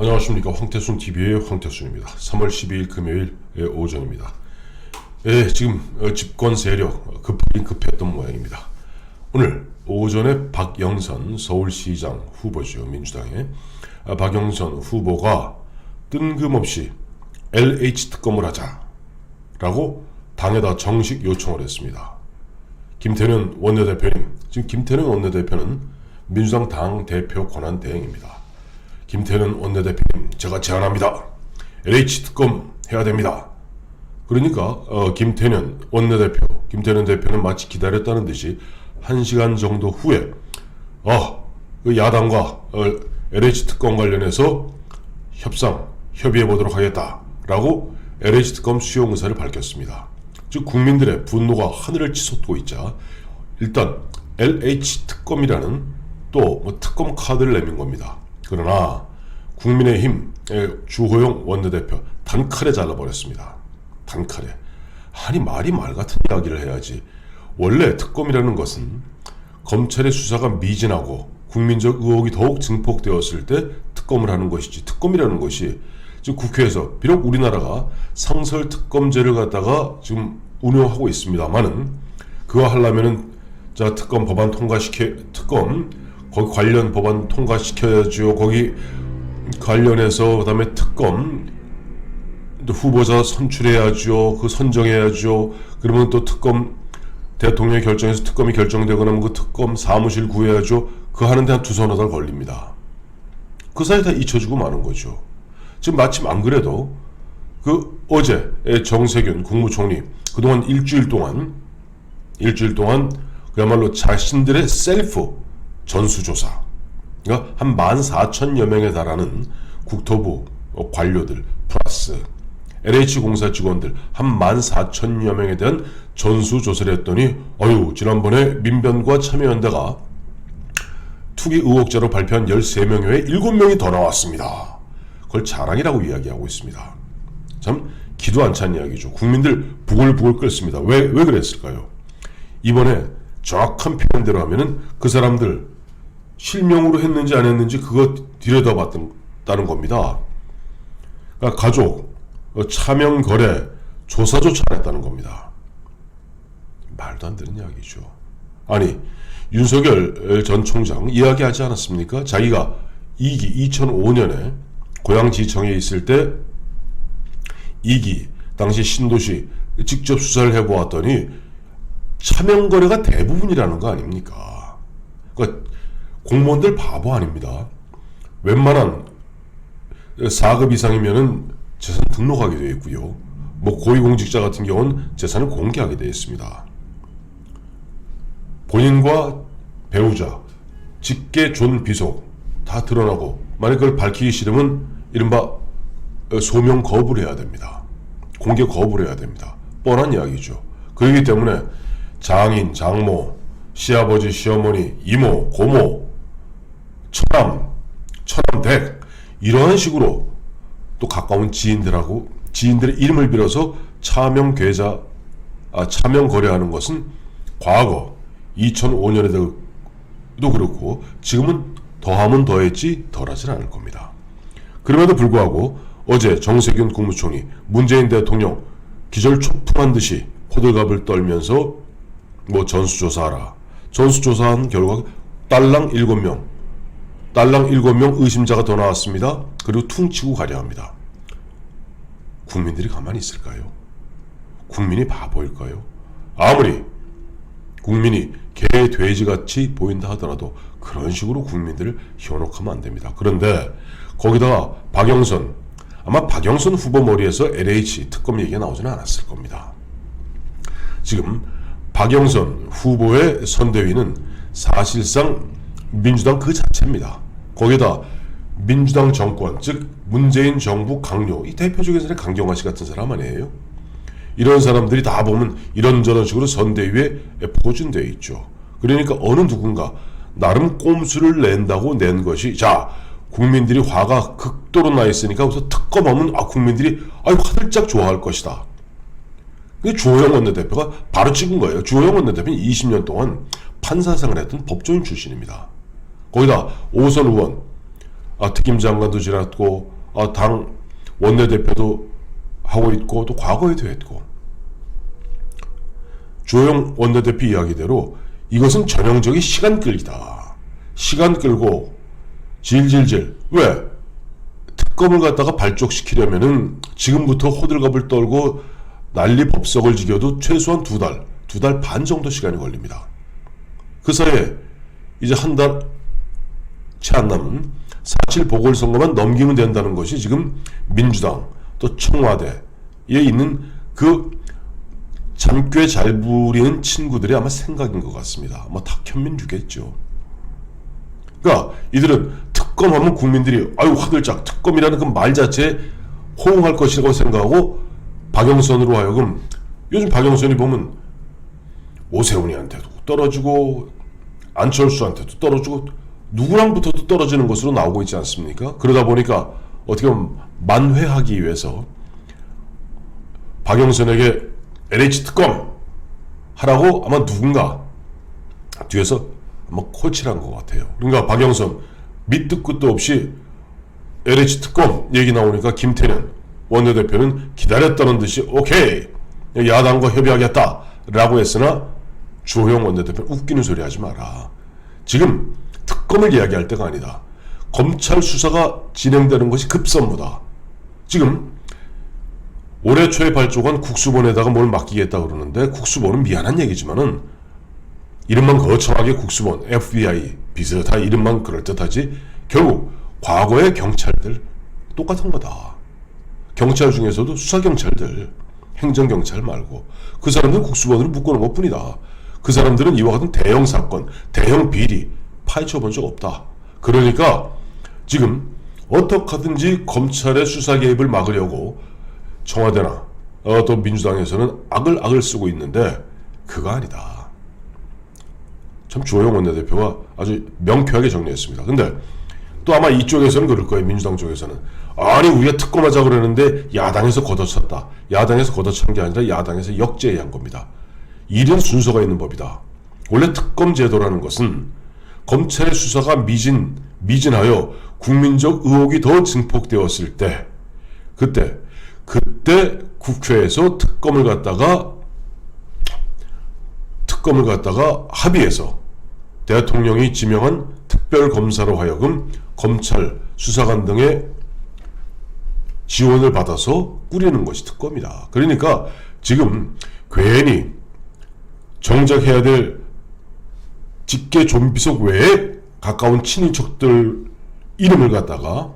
안녕하십니까. 황태순TV의 황태순입니다. 3월 12일 금요일의 오전입니다. 지금 집권 세력 급하긴 급했던 모양입니다. 오늘 오전에 박영선 서울시장 후보죠. 민주당의 박영선 후보가 뜬금없이 LH특검을 하자라고 당에다 정식 요청을 했습니다. 김태년 원내대표님, 지금 김태년 원내대표는 민주당 당대표 권한대행입니다. 김태년 원내대표님, 제가 제안합니다. LH특검 해야 됩니다. 그러니까 김태년 대표는 마치 기다렸다는 듯이 1시간 정도 후에 그 야당과 LH특검 관련해서 협의해보도록 하겠다라고 LH특검 수용 의사를 밝혔습니다. 즉 국민들의 분노가 하늘을 치솟고 있자 일단 LH특검이라는 또 특검 카드를 내민 겁니다. 그러나 국민의힘 주호영 원내대표 단칼에 잘라버렸습니다. 단칼에. 아니 말이 말 같은 이야기를 해야지. 원래 특검이라는 것은 검찰의 수사가 미진하고 국민적 의혹이 더욱 증폭되었을 때 특검을 하는 것이지, 특검이라는 것이 지금 국회에서 비록 우리나라가 상설특검제를 갖다가 지금 운영하고 있습니다만은 그거 하려면은 자 특검 법안 거기 관련 법안 통과시켜야죠. 거기 관련해서 그다음에 특검 후보자 선출해야죠. 그 선정해야죠. 그러면 또 특검 대통령이 결정해서 특검이 결정되고 나면 그 특검 사무실 구해야죠. 그거 하는데 한 2-3달 걸립니다. 그 사이 다 잊혀지고 마는 거죠. 지금 마침 안 그래도 그 어제 정세균 국무총리 그동안 일주일 동안 그야말로 자신들의 셀프 전수조사, 그러니까 한 14,000여 명에 달하는 국토부 관료들 플러스 LH공사 직원들 한 14,000여 명에 대한 전수조사를 했더니 지난번에 민변과 참여연대가 투기 의혹자로 발표한 13명 외에 7명이 더 나왔습니다. 그걸 자랑이라고 이야기하고 있습니다. 참 기도 안 찬 이야기죠. 국민들 부글부글 끓습니다. 왜 그랬을까요? 이번에 정확한 표현대로 하면은 그 사람들 실명으로 했는지 안 했는지 그거 들여다봤다는 겁니다. 그러니까 가족 차명 거래 조사조차 안 했다는 겁니다. 말도 안 되는 이야기죠. 아니 윤석열 전 총장 이야기하지 않았습니까? 자기가 2005년에 고양지청에 있을 때 2기 당시 신도시 직접 수사를 해보았더니 차명 거래가 대부분이라는 거 아닙니까? 그러니까 공무원들 바보 아닙니다. 웬만한 4급 이상이면은 재산 등록하게 되어 있고요. 고위공직자 같은 경우는 재산을 공개하게 되어 있습니다. 본인과 배우자, 직계 존 비속 다 드러나고 만약 그걸 밝히기 싫으면 이른바 소명 거부를 해야 됩니다. 공개 거부를 해야 됩니다. 뻔한 이야기죠. 그렇기 때문에 장인, 장모, 시아버지, 시어머니, 이모, 고모, 처남댁 이러한 식으로 또 가까운 지인들의 이름을 빌어서 차명 거래하는 것은 과거 2005년에도 그렇고 지금은 더하면 더했지 덜하진 않을 겁니다. 그럼에도 불구하고 어제 정세균 국무총리 문재인 대통령 기절초풍한 듯이 호들갑을 떨면서 전수조사하라. 전수조사한 결과 딸랑 7명 의심자가 더 나왔습니다. 그리고 퉁치고 가려 합니다. 국민들이 가만히 있을까요? 국민이 바보일까요? 아무리 국민이 개, 돼지같이 보인다 하더라도 그런 식으로 국민들을 현혹하면 안 됩니다. 그런데 거기다가 아마 박영선 후보 머리에서 LH 특검 얘기가 나오지는 않았을 겁니다. 지금 박영선 후보의 선대위는 사실상 민주당 그 자체입니다. 거기다 민주당 정권, 즉 문재인 정부 강요, 이 대표적인 사람이 강경화 씨 같은 사람 아니에요? 이런 사람들이 다 보면 이런저런 식으로 선대위에 포진되어 있죠. 그러니까 어느 누군가 나름 꼼수를 낸다고 낸 것이 국민들이 화가 극도로 나 있으니까 우선 특검하면 국민들이 화들짝 좋아할 것이다. 근데 주호영 원내대표가 바로 찍은 거예요. 주호영 원내대표는 20년 동안 판사 생활을 했던 법조인 출신입니다. 거기다 오선 의원 특임장관도 지났고 당 원내대표도 하고 있고 또 과거에도 했고 주호영 원내대표 이야기대로 이것은 전형적인 시간 끌기다. 시간 끌고 질질질 왜? 특검을 갖다가 발족시키려면은 지금부터 호들갑을 떨고 난리 법석을 지겨도 최소한 두 달 반 정도 시간이 걸립니다. 그 사이에 이제 한 달 채 안 남은 4.7 보궐선거만 넘기면 된다는 것이 지금 민주당 또 청와대에 있는 그 잔꾀 잘 부리는 친구들의 아마 생각인 것 같습니다. 아마 탁현민주겠죠. 그러니까 이들은 특검하면 국민들이 아유 화들짝 특검이라는 그 말 자체에 호응할 것이라고 생각하고 박영선으로 하여금 요즘 박영선이 보면 오세훈이한테도 떨어지고 안철수한테도 떨어지고 누구랑 붙어도 떨어지는 것으로 나오고 있지 않습니까? 그러다 보니까 어떻게 보면 만회하기 위해서 박영선에게 LH 특검 하라고 아마 누군가 뒤에서 아마 코치를 한 것 같아요. 그러니까 박영선 밑도 끝도 없이 LH 특검 얘기 나오니까 김태년 원내대표는 기다렸다는 듯이 오케이 야당과 협의하겠다 라고 했으나 주호영 원내대표는 웃기는 소리 하지 마라. 지금 특검을 이야기할 때가 아니다. 검찰 수사가 진행되는 것이 급선무다. 지금 올해 초에 발족한 국수본에다가 뭘 맡기겠다 그러는데 국수본은 미안한 얘기지만은 이름만 거창하게 국수본, FBI 비슷한 이름만 그럴듯하지 결국 과거의 경찰들 똑같은 거다. 경찰 중에서도 수사경찰들, 행정경찰 말고 그 사람들은 국수본으로 묶어놓은 것뿐이다. 그 사람들은 이와 같은 대형 사건, 대형 비리 파헤쳐본 적 없다. 그러니까 지금 어떻게 하든지 검찰의 수사 개입을 막으려고 청와대나 또 민주당에서는 악을 쓰고 있는데 그거 아니다. 참 주호영 원내대표가 아주 명쾌하게 정리했습니다. 근데 또 아마 이쪽에서는 그럴 거예요. 민주당 쪽에서는 아니 우리가 특검하자 그러는데 야당에서 걷어찼다. 야당에서 걷어찬 게 아니라 야당에서 역제의한 겁니다. 이런 순서가 있는 법이다. 원래 특검 제도라는 것은 검찰의 수사가 미진하여 국민적 의혹이 더 증폭되었을 때 그때 국회에서 특검을 갖다가 합의해서 대통령이 지명한 특별검사로 하여금 검찰, 수사관 등의 지원을 받아서 꾸리는 것이 특검이다. 그러니까 지금 괜히 정작 해야 될 직계 좀비속 외에 가까운 친인척들 이름을 갖다가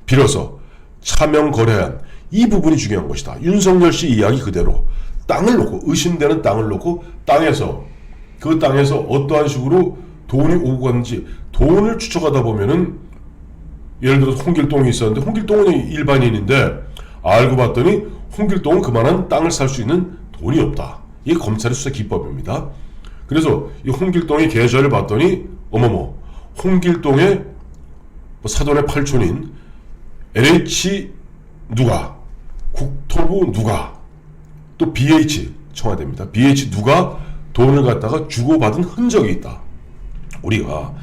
빌어서 차명 거래한 이 부분이 중요한 것이다. 윤석열 씨 이야기 그대로 땅을 놓고 의심되는 땅을 놓고 그 땅에서 어떠한 식으로 돈이 오고 갔는지 돈을 추적하다 보면은 예를 들어서 홍길동이 있었는데 홍길동은 일반인인데 알고 봤더니 홍길동은 그만한 땅을 살 수 있는 돈이 없다. 이게 검찰의 수사 기법입니다. 그래서 이 홍길동의 계좌를 봤더니 어머머 홍길동의 사돈의 팔촌인 LH 누가 국토부 누가 또 BH 청와대입니다. BH 누가 돈을 갖다가 주고받은 흔적이 있다. 우리가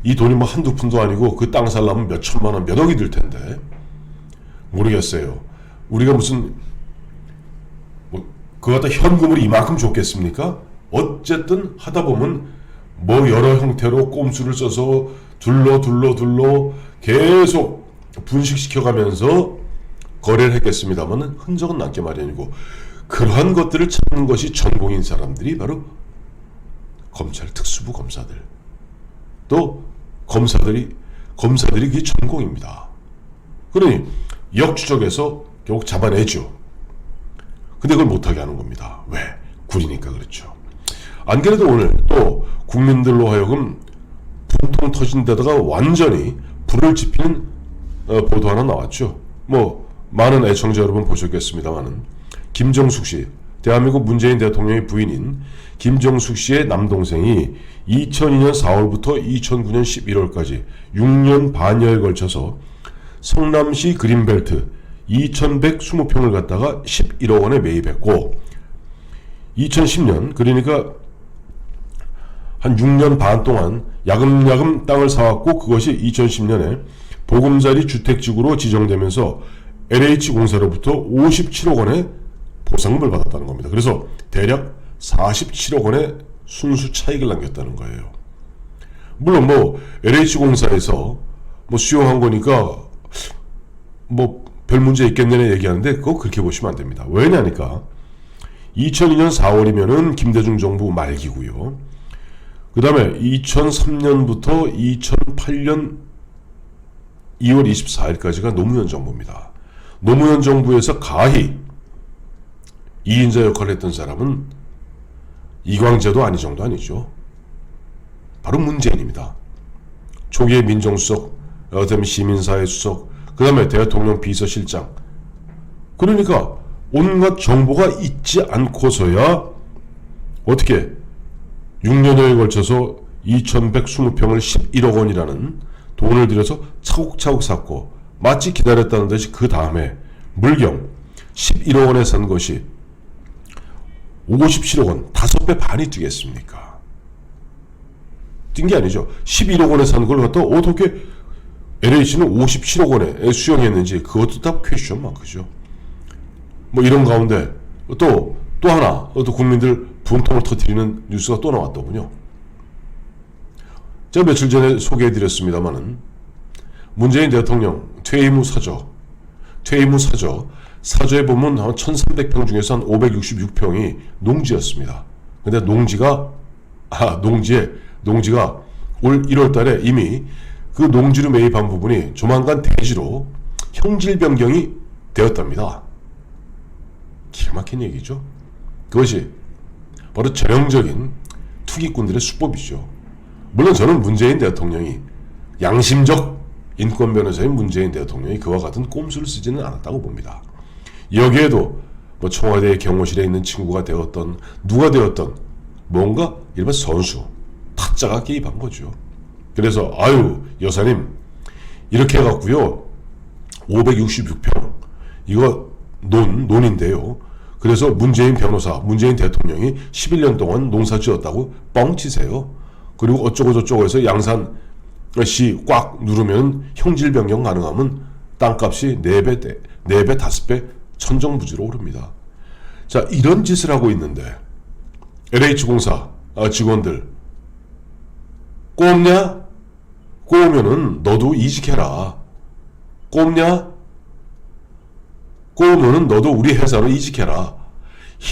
이 돈이 뭐 한두 푼도 아니고 그 땅 살려면 몇 천만 원, 몇 억이 들 텐데 모르겠어요. 우리가 무슨 그거 갖다 현금으로 이만큼 줬겠습니까? 어쨌든 하다 보면 뭐 여러 형태로 꼼수를 써서 둘러 계속 분식시켜가면서 거래를 했겠습니다만 흔적은 남게 마련이고 그러한 것들을 찾는 것이 전공인 사람들이 바로 검찰 특수부 검사들 또 검사들이 그게 전공입니다. 그러니 역추적해서 결국 잡아내죠. 근데 그걸 못하게 하는 겁니다. 왜? 구리니까 그렇죠. 안 그래도 오늘 또 국민들로 하여금 분통 터진 데다가 완전히 불을 지피는 보도 하나 나왔죠. 뭐 많은 애청자 여러분 보셨겠습니다만은 김정숙 씨, 대한민국 문재인 대통령의 부인인 김정숙 씨의 남동생이 2002년 4월부터 2009년 11월까지 6년 반여에 걸쳐서 성남시 그린벨트 2120평을 갖다가 11억 원에 매입했고 2010년 그러니까 한 6년 반 동안 야금야금 땅을 사왔고 그것이 2010년에 보금자리 주택지구로 지정되면서 LH공사로부터 57억 원의 보상금을 받았다는 겁니다. 그래서 대략 47억 원의 순수 차익을 남겼다는 거예요. 물론 뭐 LH공사에서 뭐 수용한 거니까 뭐 별 문제 있겠네 얘기하는데 그거 그렇게 보시면 안 됩니다. 왜냐니까 2002년 4월이면은 김대중 정부 말기고요. 그 다음에 2003년부터 2008년 2월 24일까지가 노무현 정부입니다. 노무현 정부에서 가히 2인자 역할을 했던 사람은 이광재도 안희정도 아니죠. 바로 문재인입니다. 초기에 민정수석, 그다음에 시민사회 수석, 그 다음에 대통령 비서실장. 그러니까 온갖 정보가 있지 않고서야 어떻게 6년여에 걸쳐서 2120평을 11억 원이라는 돈을 들여서 차곡차곡 샀고 마치 기다렸다는 듯이 그 다음에 물경 11억 원에 산 것이 57억 원, 5배 반이 뛰겠습니까? 뛴 게 아니죠. 11억 원에 산 걸 갖다 어떻게 LH는 57억 원에 수용했는지 그것도 다 퀘스천 마크죠. 뭐 이런 가운데 또 하나 또 국민들 분통을 터뜨리는 뉴스가 또 나왔더군요. 제가 며칠 전에 소개해드렸습니다마는 문재인 대통령 퇴임 후 사저에 보면 한 1300평 중에서 한 566평이 농지였습니다. 근데 농지가 올 1월 달에 이미 그 농지로 매입한 부분이 조만간 대지로 형질 변경이 되었답니다. 기가 막힌 얘기죠. 그것이 바로 전형적인 투기꾼들의 수법이죠. 물론 저는 문재인 대통령이 양심적 인권 변호사인 문재인 대통령이 그와 같은 꼼수를 쓰지는 않았다고 봅니다. 여기에도 뭐 청와대 경호실에 있는 친구가 되었던 누가 되었던 뭔가 일반 선수 타짜가 개입한 거죠. 그래서 아유 여사님 이렇게 해갖고요 566평 이거 논인데요. 그래서 문재인 대통령이 11년 동안 농사 지었다고 뻥치세요. 그리고 어쩌고저쩌고 해서 양산시 꽉 누르면 형질 변경 가능하면 땅값이 4배, 5배 천정부지로 오릅니다. 자, 이런 짓을 하고 있는데 LH공사 직원들 꼽냐? 꼬우면은 너도 이직해라. 꼽냐? 꼬우면은 너도 우리 회사로 이직해라.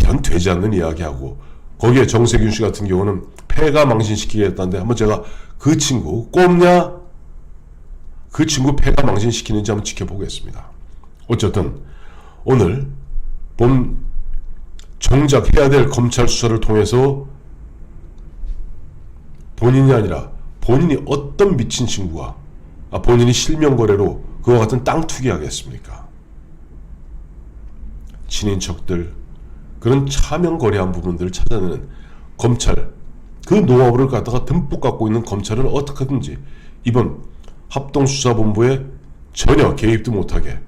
이런 되지 않는 이야기하고 거기에 정세균 씨 같은 경우는 폐가 망신시키겠다는데 한번 제가 그 친구 꼽냐? 그 친구 폐가 망신시키는지 한번 지켜보겠습니다. 어쨌든 오늘 정작 해야 될 검찰 수사를 통해서 본인이 아니라 본인이 어떤 미친 친구가 본인이 실명거래로 그와 같은 땅 투기하겠습니까? 친인척들 그런 차명거래한 부분들을 찾아내는 검찰 그 노하우를 갖다가 듬뿍 갖고 있는 검찰은 어떻게든지 이번 합동수사본부에 전혀 개입도 못하게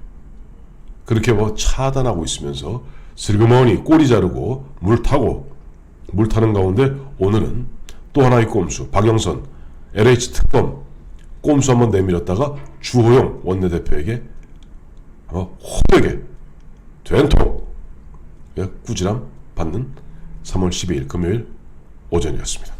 그렇게 뭐 차단하고 있으면서 슬그머니 꼬리 자르고 물 타는 가운데 오늘은 또 하나의 꼼수 박영선 LH 특검 꼼수 한번 내밀었다가 주호영 원내대표에게 호되게 된통 꾸지람 받는 3월 12일 금요일 오전이었습니다.